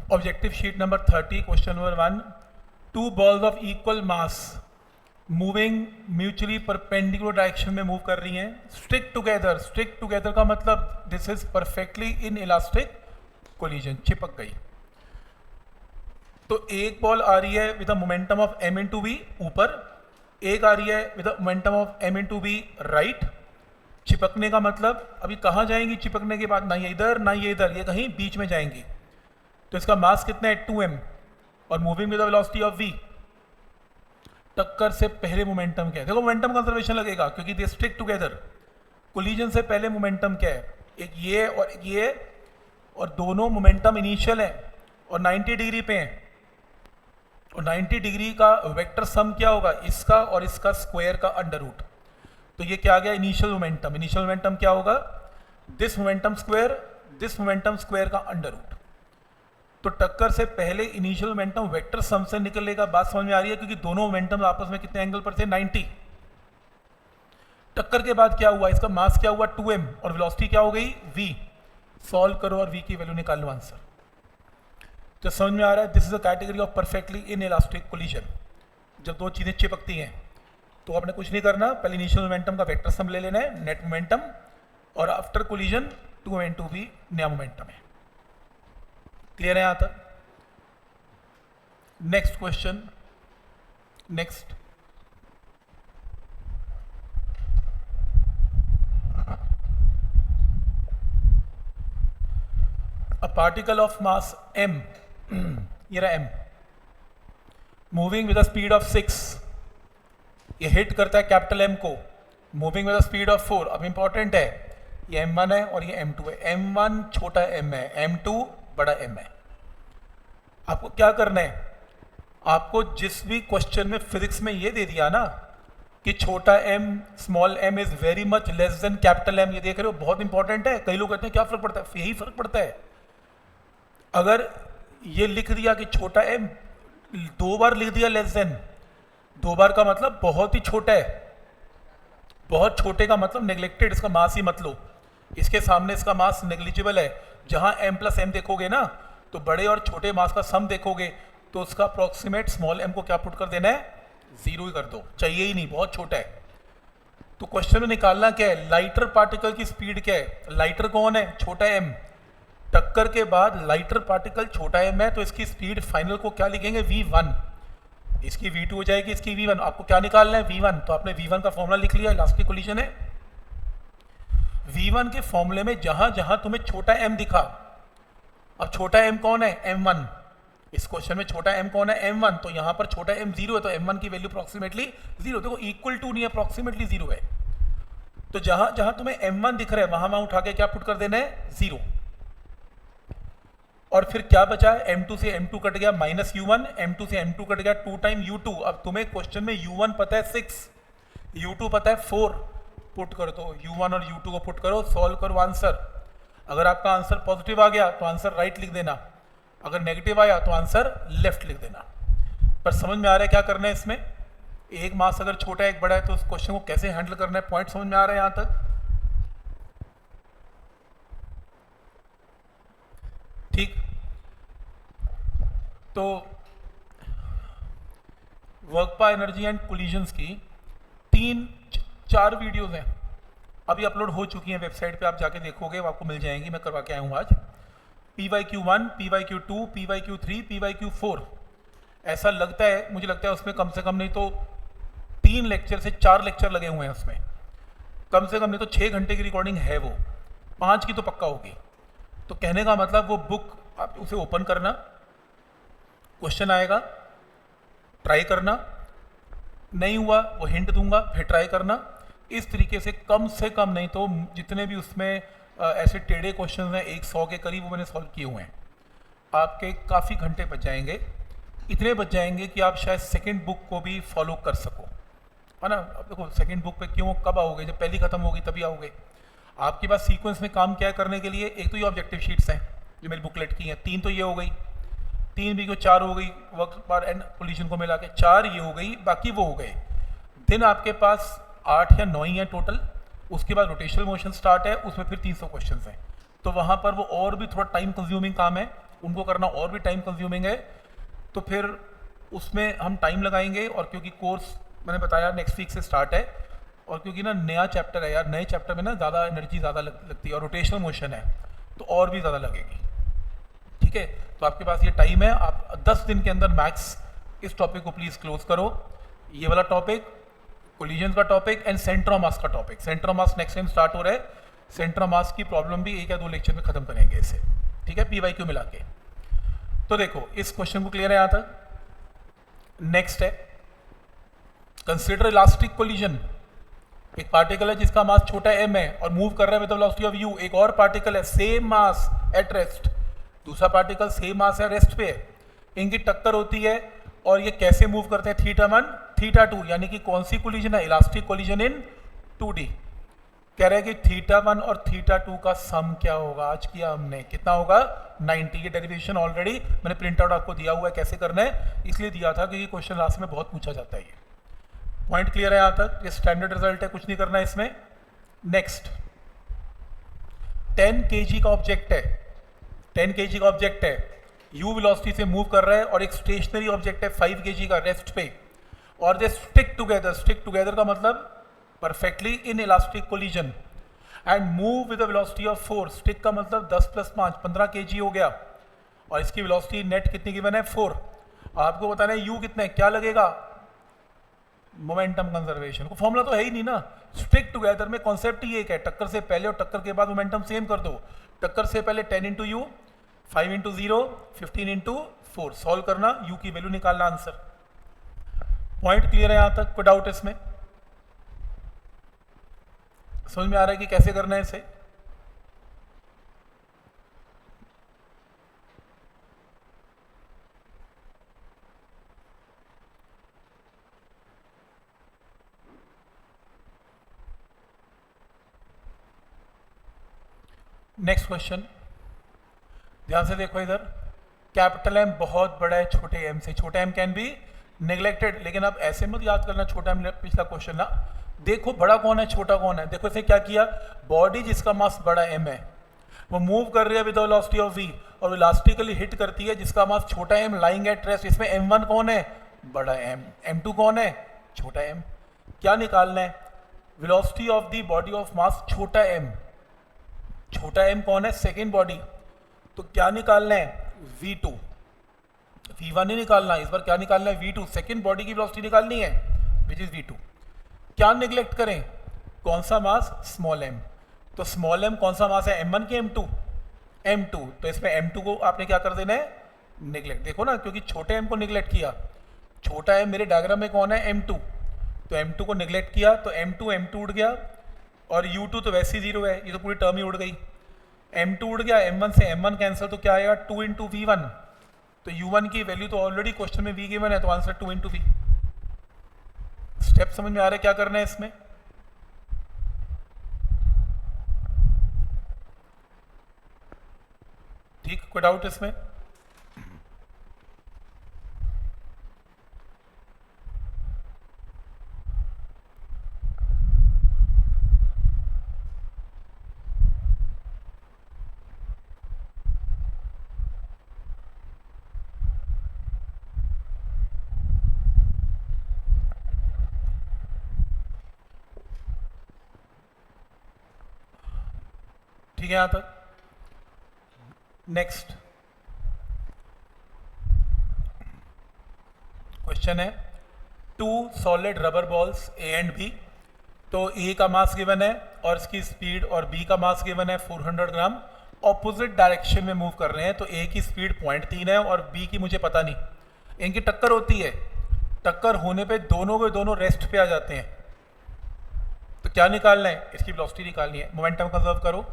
Objective sheet number 30 question number 1, two balls of equal mass moving mutually perpendicular direction में move कर रही हैं, stick together का मतलब this is perfectly inelastic collision, चिपक गई। तो एक बॉल आ रही है with momentum of m into v ऊपर, एक आ रही है with momentum of m into v right. चिपकने का मतलब अभी कहाँ जाएंगी चिपकने के बाद, ना ये इधर ना ये इधर, ये कहीं बीच में जाएंगी। तो इसका मास कितना है 2m और moving with the velocity of v। टक्कर से पहले मोमेंटम क्या है, देखो मोमेंटम कंजर्वेशन लगेगा क्योंकि दे स्टिक टुगेदर। कोलिजन से पहले मोमेंटम क्या है, एक ये और एक ये, और दोनों मोमेंटम इनिशियल है और 90 डिग्री पे हैं। और 90 डिग्री का वेक्टर सम क्या होगा, इसका और इसका स्क्वायर का अंडर रूट। तो ये क्या आ गया इनिशियल मोमेंटम क्या होगा, दिस मोमेंटम स्क्वायर का अंडर रूट। तो टक्कर से पहले इनिशियल मोमेंटम वेक्टर सम से निकलेगा, बात समझ में आ रही है, क्योंकि दोनों मोमेंटम आपस में कितने एंगल पर थे 90। टक्कर के बाद क्या हुआ, इसका मास क्या हुआ 2m और वेलोसिटी क्या हो गई v। सॉल्व करो और v की वैल्यू निकाल लो आंसर। तो समझ में आ रहा है this is a category of perfectly inelastic collision. जब दो चीजें चिपकती हैं तो आपने कुछ नहीं करना, पहले इनिशियल मोमेंटम का वेक्टर सम ले लेना है, नेट मोमेंटम, और after collision 2m into v नया मोमेंटम है। क्लियर है यहां तक? Next question, next a particle of mass m ये रहा m moving with the speed of 6, ये हिट करता है कैपिटल m को, moving with the speed of 4। अब इंपॉर्टेंट है ये m1 है और ये m2 है, m1 छोटा m है, m2 बड़ा m है। आपको क्या करना है, आपको जिस भी क्वेश्चन में फिजिक्स में ये दे दिया ना कि छोटा m small m is very much less than capital M, ये देख रहे हो, बहुत इंपॉर्टेंट है। कई लोग कहते हैं क्या फर्क पड़ता है, यही फर्क पड़ता है। अगर ये लिख दिया कि छोटा m, 2 बार लिख दिया लेस देन, 2 बार का मतलब बहुत ही छोटा है, बहुत छोटे का मतलब नेग्लेक्टेड, इसका मास ही मत लो, इसके सामने इसका मास नेग्लिजिबल है। जहां m प्लस m देखोगे ना तो बड़े और छोटे मास का सम देखोगे तो उसका अप्रोक्सीमेट स्मॉल m को क्या पुट कर देना है, 0 ही कर दो, चाहिए ही नहीं, बहुत छोटा है। तो क्वेश्चन में निकालना क्या है, लाइटर पार्टिकल की स्पीड क्या है, लाइटर कौन है, छोटा m। टक्कर के बाद लाइटर पार्टिकल छोटा m है तो इसकी स्पीड फाइनल को क्या लिखेंगे v1, इसकी v2 हो जाएगी, इसकी v1। आपको क्या निकालना है v1, तो आपने v1 का फॉर्मूला लिख लिया, इलास्टिक कोलिजन है। v1 के फॉर्मूले में जहां जहां तुम्हें छोटा m दिखा, अब छोटा m कौन है, m1। इस क्वेश्चन में छोटा m कौन है, m1, तो यहां पर छोटा m 0 है तो m1 की वैल्यू अप्रोक्सीमेटली 0, देखो इक्वल टू नहीं है, अप्रोक्सीमेटली 0 है। तो जहां जहां तुम्हें m1 दिख रहा है वहां वहां उठा के क्या पुट कर देना है, 0। और फिर क्या बचा है, m2 से m2 कट गया माइनस u1, m2 से m2 कट गया 2 टाइम u2। अब तुम्हें क्वेश्चन में u1 पता है 6, u2 पता है 4, पुट कर दो u1 और u2 को पुट करो, सॉल्व करो आंसर। अगर आपका आंसर पॉजिटिव आ गया तो आंसर राइट लिख देना, अगर नेगेटिव आया तो आंसर लेफ्ट लिख देना। पर समझ में आ रहा है क्या करना है इसमें, एक मास अगर छोटा है एक बड़ा है तो उस क्वेश्चन को कैसे हैंडल करना है, पॉइंट समझ में आ रहा है यहां तक? ठीक, तो work by energy and collisions की 3-4 वीडियोस हैं, अभी अपलोड हो चुकी हैं वेबसाइट पे, आप जाके देखोगे आपको मिल जाएंगी, मैं करवा के आया हूँ आज। PYQ1, PYQ2, PYQ3, PYQ4, ऐसा लगता है, मुझे लगता है उसमें कम से कम नहीं तो 3 लेक्चर से 4 लेक्चर लगे हुए हैं उसमें, कम से कम नहीं तो 6 घंटे की रिकॉर्डिंग है, वो 5 की तो पक्का होगी। तो कहने का मतलब वो बुक आप उसे ओपन करना, क्वेश्चन आएगा, ट्राई करना, नहीं हुआ वो हिंट दूंगा, फिर ट्राई करना। इस तरीके से कम नहीं तो जितने भी उसमें ऐसे टेढ़े क्वेश्चन हैं 100 के करीब वो मैंने सॉल्व किए हुए हैं। आपके काफ़ी घंटे बच जाएंगे, इतने बच जाएंगे कि आप शायद सेकंड बुक को भी फॉलो कर सको, है ना। अब देखो सेकंड बुक पे क्यों, कब आओगे, जब पहली खत्म होगी तभी आओगे। आपके पास सीक्वेंस में काम क्या है करने के लिए, एक तो ये ऑब्जेक्टिव शीट्स हैं जो मेरी बुकलेट की हैं, 3 तो ये हो गई, 3 भी क्यों 4 हो गई, वर्क बार एंड कोलिजन को मिला के 4 ये हो गई, बाकी वो हो गए। दिन आपके पास 8 या 9 ही है टोटल, उसके बाद रोटेशनल मोशन स्टार्ट है, उसमें फिर 300 क्वेश्चन हैं, तो वहाँ पर वो और भी थोड़ा टाइम कंज्यूमिंग काम है, उनको करना और भी टाइम कंज्यूमिंग है, तो फिर उसमें हम टाइम लगाएंगे। और क्योंकि कोर्स मैंने बताया नेक्स्ट वीक से स्टार्ट है, और क्योंकि ना नया चैप्टर है यार, नए चैप्टर में ना ज़्यादा एनर्जी ज़्यादा लगती है और रोटेशनल मोशन है तो और भी ज़्यादा लगेगी। ठीक है, तो आपके पास ये टाइम है, आप 10 दिन के अंदर मैक्स इस टॉपिक को प्लीज़ क्लोज करो। ये वाला टॉपिक, कोलिजन का topic and centre of mass का topic. Centre of mass next time start हो रहा है, सेंटर ऑफ मास की प्रॉब्लम भी 1 या 2 लेक्चर में खत्म करेंगे इसे। ठीक है, PYQ मिला के। तो देखो इस क्वेश्चन को क्लियर है यहाँ तक। नेक्स्ट है कंसिडर इलास्टिक कोलिजन। एक पार्टिकल है जिसका मास छोटा m है और मूव कर रहा है विद वेलोसिटी ऑफ u। एक और पार्टिकल है सेम मास एट रेस्ट, दूसरा पार्टिकल सेम मास है रेस्ट पे है, इनकी टक्कर होती है और ये कैसे मूव करते हैं, θ1 θ2, यानी कि कौन सी कोलिजन है, इलास्टिक कोलिजन इन 2D। कह रहे हैं कि θ1 और θ2 का सम क्या होगा, आज किया हमने, कितना होगा 90। ये डेरिवेशन ऑलरेडी मैंने प्रिंट आउट आपको दिया हुआ है कैसे करना है, इसलिए दिया था क्योंकि क्वेश्चन लास्ट में बहुत पूछा जाता है। ये पॉइंट क्लियर है यहाँ तक, ये स्टैंडर्ड रिजल्ट है, कुछ नहीं करना है इसमें। नेक्स्ट 10 kg का ऑब्जेक्ट है, 10 kg का ऑब्जेक्ट है, u वेलोसिटी से मूव कर रहा है और एक स्टेशनरी ऑब्जेक्ट है 5 kg का रेस्ट पे, और they stick together. Stick together का मतलब perfectly inelastic collision and move with the velocity of 4। Stick का मतलब 10 + 5 15 kg हो गया, और इसकी वेलोसिटी नेट कितनी गिवन है 4। आपको बताना है u कितना है, क्या लगेगा, मोमेंटम कंजर्वेशन। को फॉर्मूला तो है ही नहीं ना। स्टिक टुगेदर में कॉन्सेप्ट ही एक है, टक्कर से पहले और टक्कर के बाद मोमेंटम सेम कर दो। टक्कर से पहले 10 × u, 5 × 0, 15 × 4, सॉल्व करना, u की वैल्यू निकालना, आंसर। पॉइंट क्लियर है यहां तक, कोई डाउट इसमें, समझ में आ रहा है कि कैसे करना है इसे। नेक्स्ट क्वेश्चन, ध्यान से देखो इधर। कैपिटल M बहुत बड़ा है छोटे m से, छोटा m कैन बी नेग्लेक्टेड, लेकिन आप ऐसे मत याद करना छोटा m, पिछला क्वेश्चन ना। देखो बड़ा कौन है छोटा कौन है, देखो इसे क्या किया, बॉडी जिसका मास बड़ा m है वो मूव कर रही है विद वेलोसिटी ऑफ v और इलास्टिकली हिट करती है जिसका मास छोटा m लाइंग एट रेस्ट। इसमें m1 कौन है, बड़ा m, m2 कौन है, छोटा m। क्या निकालना है, velocity of the body of mass छोटा m, छोटा m कौन है, सेकेंड बॉडी, तो क्या निकालना है v2, v1 नहीं निकालना, इस बार क्या निकालना है v2, सेकेंड बॉडी की वेलोसिटी निकालनी है विच इज v2। क्या निगलेक्ट करें, कौन सा मास, स्मॉल m, तो स्मॉल m कौन सा मास है, m1 के m2, m2, तो इसमें m2 को आपने क्या कर देना है, निगलेक्ट। देखो ना, क्योंकि छोटे m को निगलेक्ट किया, छोटा m मेरे डायग्राम में कौन है, m2, तो m2 को निगलेक्ट किया तो m2 उड़ गया, और u2 तो वैसे ही 0 है, ये तो पूरी टर्म ही उड़ गई। m2 उड़ गया, m1 से m1 कैंसिल, तो क्या आएगा 2 × v1, तो u1 की वैल्यू तो ऑलरेडी क्वेश्चन में v गिवन है, तो आंसर 2 × v। स्टेप समझ में आ रहा है क्या करना है इसमें। ठीक, कोई डाउट इसमें, ठीक है यहां तक। नेक्स्ट क्वेश्चन है, 2 solid rubber balls A and B, तो A का मास गिवन है और इसकी स्पीड, और B का मास गिवन है 400 ग्राम, ऑपोजिट डायरेक्शन में मूव कर रहे हैं, तो A की स्पीड 0.3 है और B की मुझे पता नहीं, इनकी टक्कर होती है, टक्कर होने पे दोनों के दोनों रेस्ट पे आ जाते हैं, तो क्या निकालना है, इसकी वेलोसिटी निकालनी है। मोमेंटम कंजर्व करो,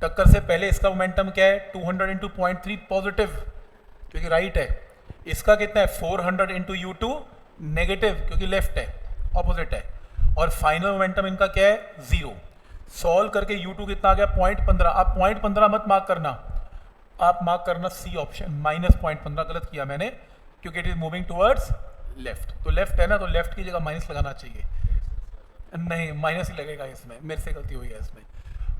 टक्कर से पहले इसका मोमेंटम क्या है, 200 × 0.3 पॉजिटिव क्योंकि राइट है, इसका कितना है 400 × u2 नेगेटिव क्योंकि लेफ्ट है, ऑपोजिट है, और फाइनल मोमेंटम इनका क्या है 0। सॉल्व करके u2 कितना आ गया 0.15। आप 0.15 मत मार्क करना, आप मार्क करना सी ऑप्शन, -0.15 गलत किया मैंने क्योंकि it is moving towards left, तो लेफ्ट है ना, तो लेफ्ट की जगह माइनस लगाना चाहिए, नहीं माइनस ही लगेगा इसमें, मेरे से गलती हुई है इसमें।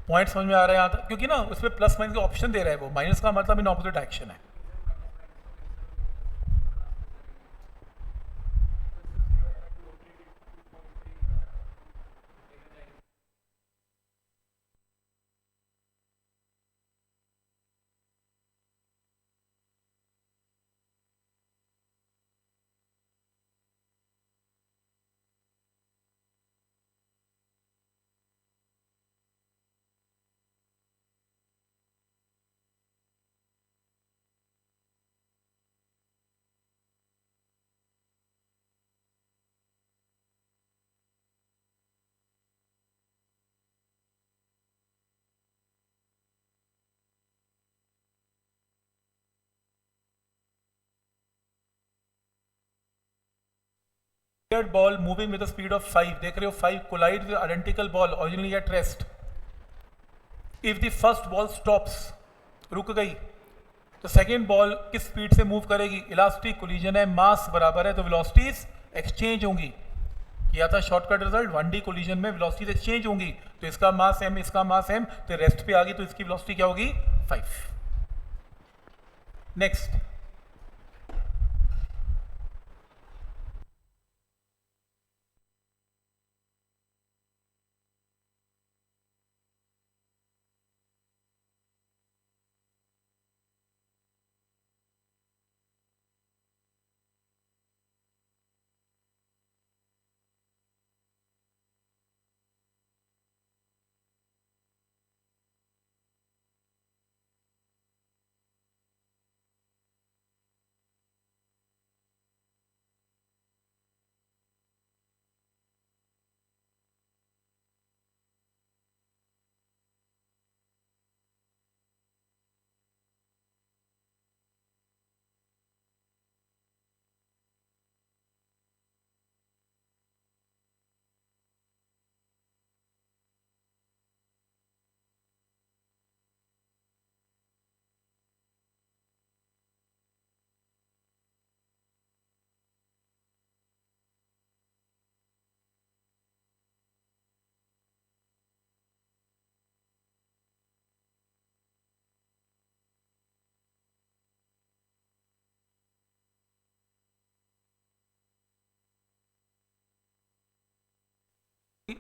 पॉइंट समझ में आ रहा है यहाँ तक? क्योंकि ना उसमें प्लस माइनस का ऑप्शन दे रहा है, वो माइनस का मतलब इन ऑपोजिट डायरेक्शन है। Ball moving with the speed of 5, देख रहे हो 5 collide with identical ball originally at rest. If the first ball stops, रुक गई, तो सेकेंड बॉल किस स्पीड से मूव करेगी? इलास्टिक कोलिजन है, मास बराबर है, तो वेलोसिटीज एक्सचेंज होंगी। किया था शॉर्टकट रिजल्ट, 1D कोलिजन में वेलोसिटीज एक्सचेंज होंगी, तो इसका मास m, इसका मास m, तो रेस्ट पे आ गई, तो इसकी वेलोसिटी क्या होगी? 5। नेक्स्ट,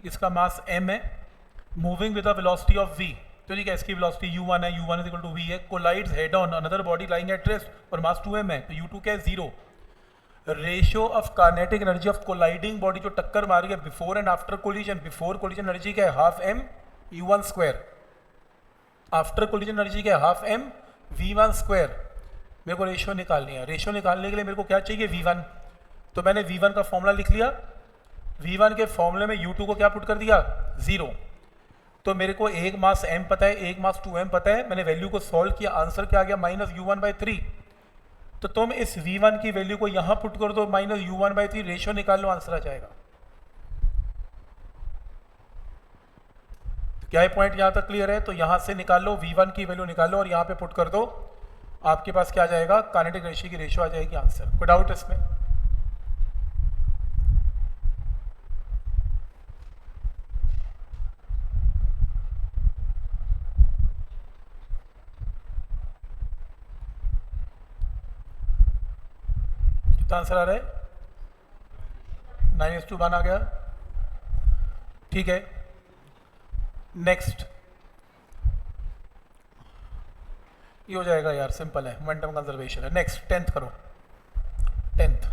इसका मास m है, moving with the velocity of v, तो ठीक है, इसकी वेलोसिटी u1 है, u1 is equal to v है, collides head on another body lying at rest और मास 2m है, तो u2 क्या है? 0। Ratio of kinetic energy of colliding body जो टक्कर मारी है before and after collision, before collision energy क्या है? Half m u1 square, after collision energy क्या है? Half m v1 square. मेरे को रेशियो निकालनी है, रेशियो निकालने के लिए मेरे को क्या चाहिए? v1, तो मैंने v1 का फॉर्मूला लिख लिया, v1 के फॉर्मूले में u2 को क्या पुट कर दिया? 0। तो मेरे को एक मास m पता है, एक मास 2m पता है, मैंने वैल्यू को सॉल्व किया, आंसर क्या आ गया? Minus u1/3। तो तुम इस v1 की वैल्यू को यहां पुट कर दो, माइनस u1/3, रेशियो निकाल लो, आंसर आ जाएगा। तो क्या है पॉइंट यहां तक क्लियर है? तो यहां से निकाल लो, v1 की वैल्यू निकाल लो और यहां पे पुट कर दो, आपके पास क्या आ जाएगा? काइनेटिक रेशियो की रेशियो आ जाएगी, आंसर। कोई डाउट इसमें? आंसर आ रहा है? 9:1 आ गया, ठीक है। नेक्स्ट, ये हो जाएगा यार, सिंपल है, मोमेंटम कंजर्वेशन है। नेक्स्ट 10th करो, 10th